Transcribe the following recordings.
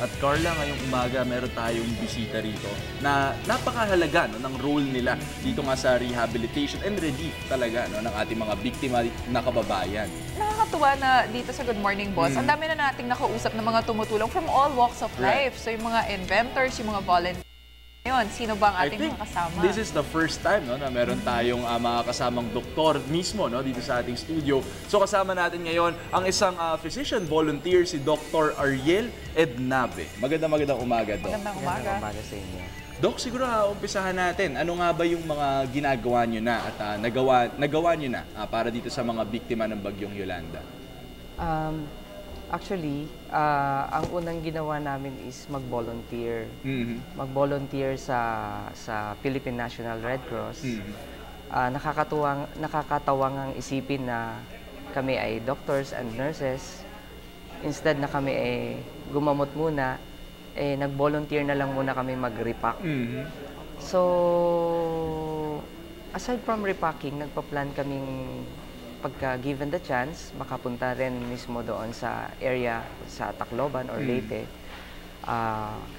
At Carla, ngayong umaga meron tayong bisita rito na napakahalaga ng role nila dito nga sa rehabilitation and relief talaga ng ating mga biktima na kababayan. Nakakatuwa na dito sa Good Morning Boss, ang dami na nating nakausap ng mga tumutulong from all walks of life. So yung mga inventors, yung mga volunteers. Ngayon, sino ba ang ating mga kasama? This is the first time na meron tayong mga kasamang doktor mismo dito sa ating studio. So kasama natin ngayon ang isang physician volunteer, si Dr. Ariel Ednabe. Magandang umaga, Doc. Magandang umaga. Magandang umaga sa inyo. Doc, siguro umpisahan natin. Ano nga ba yung mga ginagawa nyo na at nagawa nyo na para dito sa mga biktima ng Bagyong Yolanda? Actually, ang unang ginawa namin is mag-volunteer. Mag-volunteer sa Philippine National Red Cross. Nakakatawang ang isipin na kami ay doctors and nurses. Instead na kami ay gumamot muna, nag-volunteer na lang muna kami mag-repack. So, aside from repacking, nagpa-plan kaming pagka given the chance, makapunta rin mismo doon sa area sa Tacloban or Leyte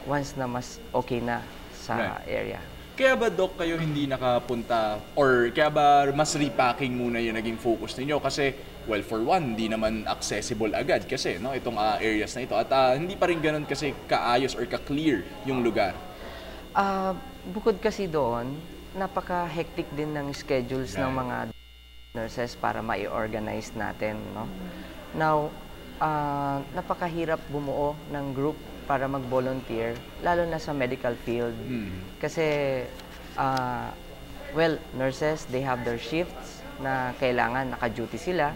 once na mas okay na sa area. Kaya ba, Doc, kayo hindi nakapunta or kaya ba mas repacking muna yung naging focus ninyo? Kasi, well, for one, hindi naman accessible agad kasi itong areas na ito. At hindi pa rin ganun kasi kaayos or ka-clear yung lugar. Bukod kasi doon, napaka-hectic din ng schedules ng mga nurses para ma-organize natin. Now, napakahirap bumuo ng group para mag-volunteer, lalo na sa medical field. Kasi, well, nurses, they have their shifts na kailangan naka-duty sila.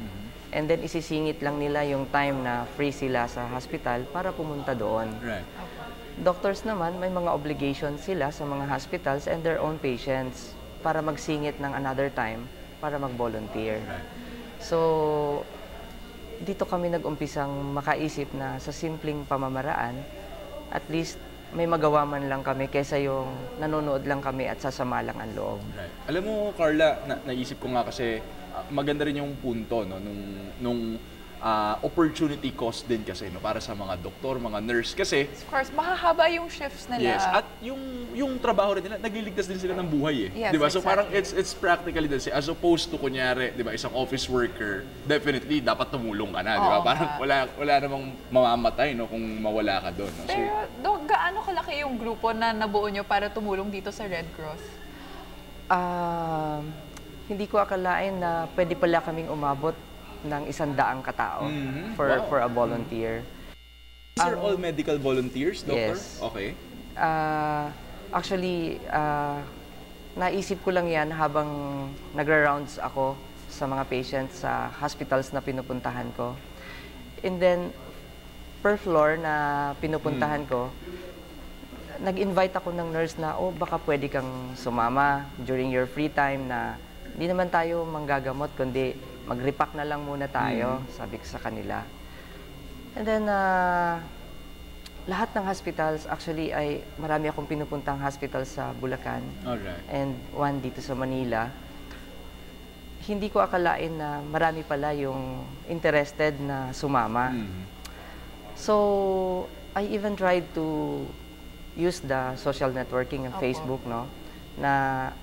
And then, isisingit lang nila yung time na free sila sa hospital para pumunta doon. Doctors naman, may mga obligations sila sa mga hospitals and their own patients para magsingit ng another time para mag-volunteer. So, dito kami nag-umpisang makaisip na sa simpleng pamamaraan, at least may magawa man lang kami kaysa yung nanonood lang kami at sasama lang ang loob. Alam mo, Carla, naisip ko nga kasi maganda rin yung punto nung opportunity cost din kasi para sa mga doktor, mga nurse kasi Of course, mahahaba yung shifts nila. yes, at yung trabaho rin nila, nagliligtas din sila ng buhay Yes, 'di ba? So exactly. parang it's practically din as opposed to kunyari, 'di ba, isang office worker, definitely dapat tumulong ka na, 'di ba? Parang wala namang mamamatay kung mawala ka doon. So, Pero, Dok, gaano kalaki yung grupo na nabuo nyo para tumulong dito sa Red Cross? Hindi ko akalain na pwede pala kaming umabot ng 100 katao for a volunteer. these are all medical volunteers, doctor? Yes. Okay. Actually, naisip ko lang yan habang nagra-rounds ako sa mga patients sa hospitals na pinupuntahan ko. And then, per floor na pinupuntahan ko, nag-invite ako ng nurse na, baka pwede kang sumama during your free time na hindi naman tayo manggagamot, kundi mag-repack na lang muna tayo, sabi ko sa kanila. And then, lahat ng hospitals, actually, ay marami akong pinupuntang hospital sa Bulacan. Alright. And one dito sa Manila. Hindi ko akalain na marami pala yung interested na sumama. So, I even tried to use the social networking ng Facebook, na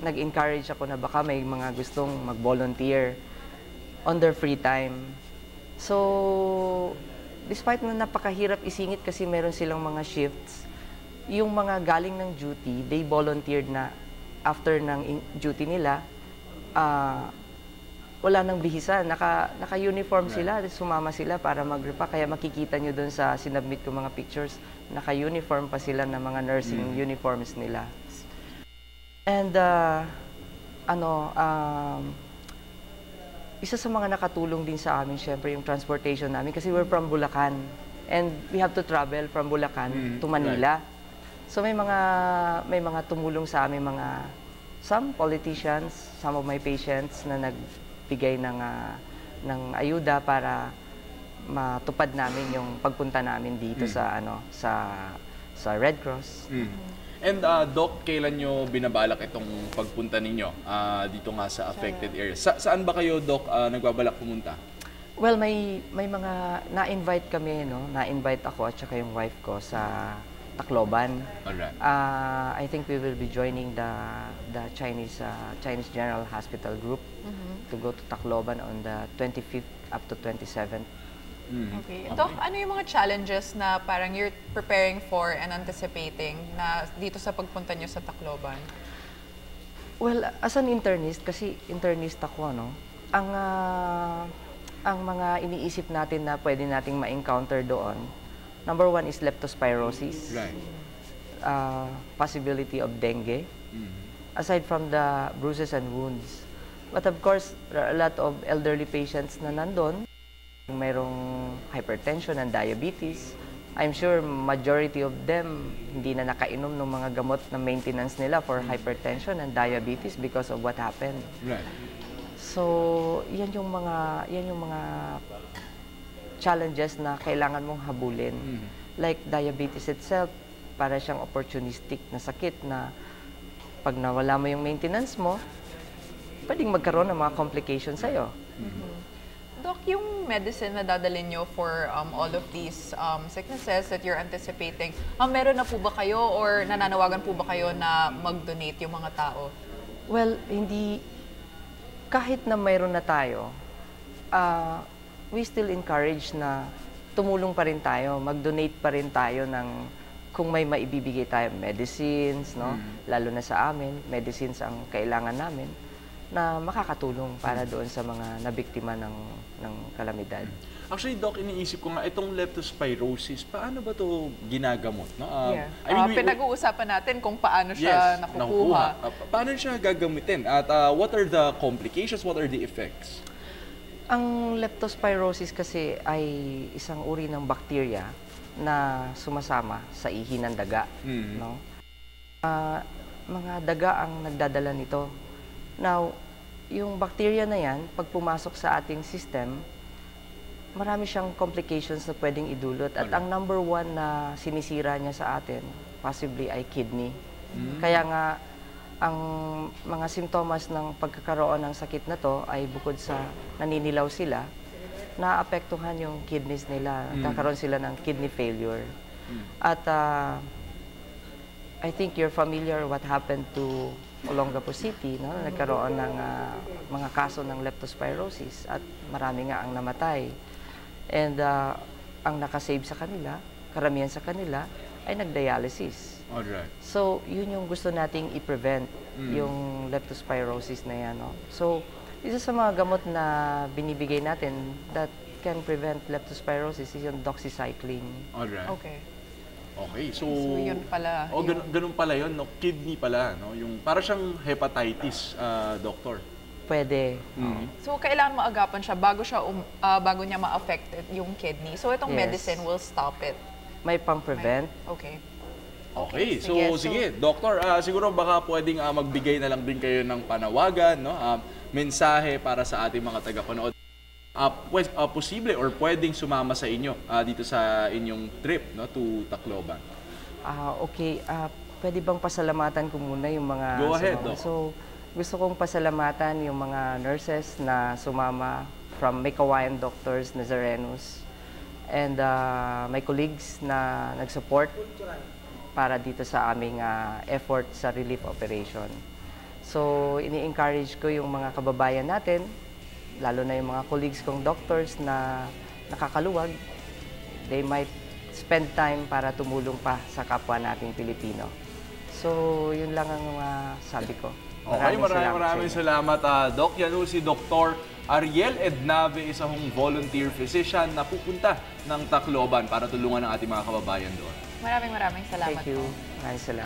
nag-encourage ako na baka may mga gustong mag-volunteer on their free time. So, despite na napakahirap isingit kasi meron silang mga shifts, yung mga galing ng duty, they volunteered na after ng duty nila, wala nang bihisa, naka-uniform sila, sumama sila para mag-repack. Kaya makikita nyo dun sa sinubmit ko mga pictures, naka-uniform pa sila ng mga nursing uniforms nila. And, isa sa mga nakatulong din sa amin, syempre, yung transportation namin kasi we're from Bulacan and we have to travel from Bulacan to Manila. So may mga tumulong sa amin, some politicians, some of my patients na nagbigay ng ayuda para matupad namin yung pagpunta namin dito sa Red Cross. And Doc, kailan nyo binabalak itong pagpunta ninyo dito nga sa affected area? Saan ba kayo, Doc, nagbabalak pumunta? Well, may mga na-invite kami, no? Na-invite ako at saka yung wife ko sa Tacloban. Alright. I think we will be joining the Chinese General Hospital group to go to Tacloban on the 25th up to 27th. Okay. Doc, ano yung mga challenges na parang you're preparing for and anticipating na dito sa pagpunta nyo sa Tacloban? Well, as an internist, kasi internist ako, no? Ang mga iniisip natin na pwede nating ma-encounter doon, number one is leptospirosis, Right. Possibility of dengue, aside from the bruises and wounds. But of course, there are a lot of elderly patients na nandun. Mayroong hypertension and diabetes. I'm sure majority of them hindi na nakainom ng mga gamot na maintenance nila for hypertension and diabetes because of what happened. Right. So, yan yung mga challenges na kailangan mong habulin. Like diabetes itself, para siyang opportunistic na sakit na pag nawala mo yung maintenance mo, pwedeng magkaroon ng mga complications sa'yo. Doc, yung medicine na dadalhin nyo for all of these sicknesses that you're anticipating, meron na po ba kayo or nananawagan po ba kayo na mag-donate yung mga tao? Well, kahit na mayroon na tayo, we still encourage na tumulong pa rin tayo, mag-donate pa rin tayo ng kung may maibibigay tayo medicines, no? Lalo na sa amin, medicines ang kailangan namin na makakatulong para doon sa mga nabiktima ng kalamidad. Actually, Doc, iniisip ko nga, itong leptospirosis, paano ba ito ginagamot? No? Pinag-uusapan natin kung paano siya nakukuha. Paano siya gagamitin? At what are the complications? What are the effects? Ang leptospirosis kasi ay isang uri ng bakterya na sumasama sa ihi ng daga. No? Mga daga ang nagdadala nito. Now, yung bakterya na yan, pag pumasok sa ating system, marami siyang complications na pwedeng idulot. At ang number one na sinisira niya sa atin, possibly ay kidney. Kaya nga, ang mga simptomas ng pagkakaroon ng sakit na to ay bukod sa naninilaw sila, naapektuhan yung kidneys nila. Nagkakaroon sila ng kidney failure. At I think you're familiar what happened to Olongapo City, no? Nagkaroon ng mga kaso ng leptospirosis at marami nga ang namatay. And ang nakasave sa kanila, karamihan sa kanila, ay nagdialysis. Alright. So, yun yung gusto nating i-prevent, yung leptospirosis na yan. No? So, isa sa mga gamot na binibigay natin that can prevent leptospirosis is yung doxycycline. Alright. Okay. Okay, so yun pala. ganun pala yun, no? Kidney pala, no? Yung para siyang hepatitis, doctor. Pwede. So, kailangan maagapan siya bago niya ma-affect yung kidney. So, itong Yes. medicine will stop it. May pang-prevent. Okay. Okay, so sige. sige, doctor, siguro baka pwedeng magbigay na lang din kayo ng panawagan, no? Mensahe para sa ating mga tagapanood. Posible or pwedeng sumama sa inyo dito sa inyong trip, no, to Tacloban. Okay, pwede bang pasalamatan ko muna yung mga Go ahead, sumama? Doc. So, gusto kong pasalamatan yung mga nurses na sumama from May Kawayan Doctors Nazarenos and my colleagues na nag-support para dito sa aming effort sa relief operation. So, ini-encourage ko yung mga kababayan natin, lalo na yung mga colleagues kong doctors na nakakaluwag, they might spend time para tumulong pa sa kapwa nating Pilipino. So, yun lang ang sabi ko. Okay, maraming salamat, Doc. Yan si Dr. Ariel Ednave, isa hong volunteer physician na pupunta ng Tacloban para tulungan ang ating mga kababayan doon. Maraming salamat. Thank you. Maraming salamat.